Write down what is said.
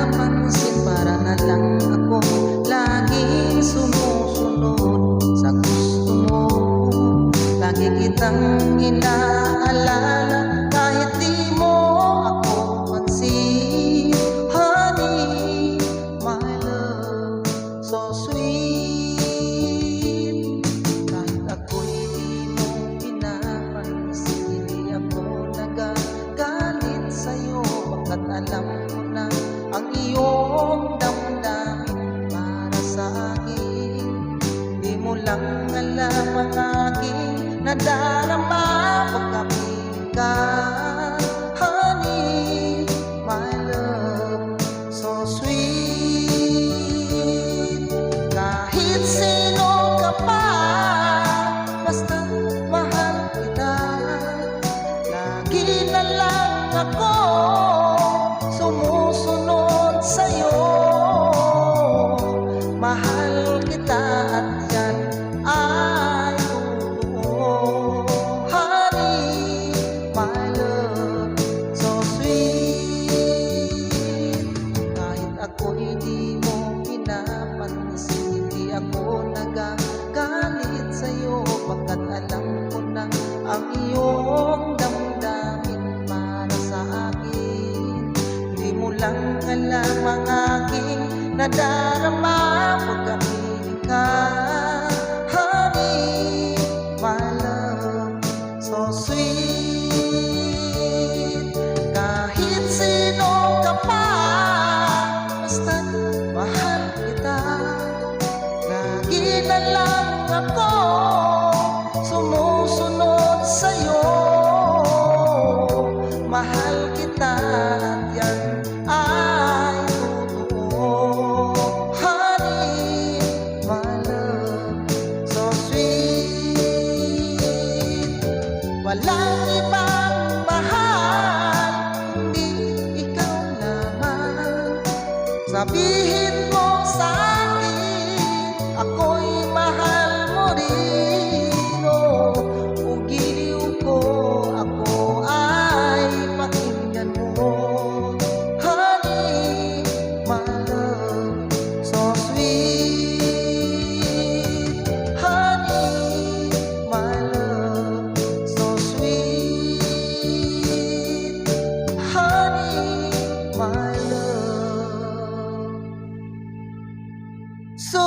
pinapansin, para na lang ako laging sumusunod sa gusto mo. Lagi kitang inaalala kahit di mo ako pansin. Honey, my love, so sweet. Kahit ako'y di mo pinapansin, hindi ako nagagalit sa'yo, pagkat alam ko na ang iyong damdamin para sa akin. Di mo lang alam ang aking nadarama pagkapiling ka. Honey, my love, so sweet. Kahit sino ka pa, basta mahal kita. Lagi na lang ako sumusunod sa'yo. Mahal kita at yan ay totoo. Honey, my love, so sweet. Kahit ako'y di mo pinapansin, hindi ako nagagalit sa'yo, pagkat alam ko na ang iyong damdamin para sa akin. Di mo lang alam ang aking nadarama pagkapiling ka. Honey, my love, so sweet. Kahit sino ka pa, basta't mahal kita. Lagi na lang ako sumusunod sa'yo. Mahal kita at yan ay totoo. Honey, my love, so sweet. Walang ibang mahal kundi ikaw lamang. Sabihin mo sa akin, ako'y mahal mo rin. O giliw ko, ako ay pakinggan mo. Honey, my love, so sweet. Honey, my love, so sweet. Honey, my love, so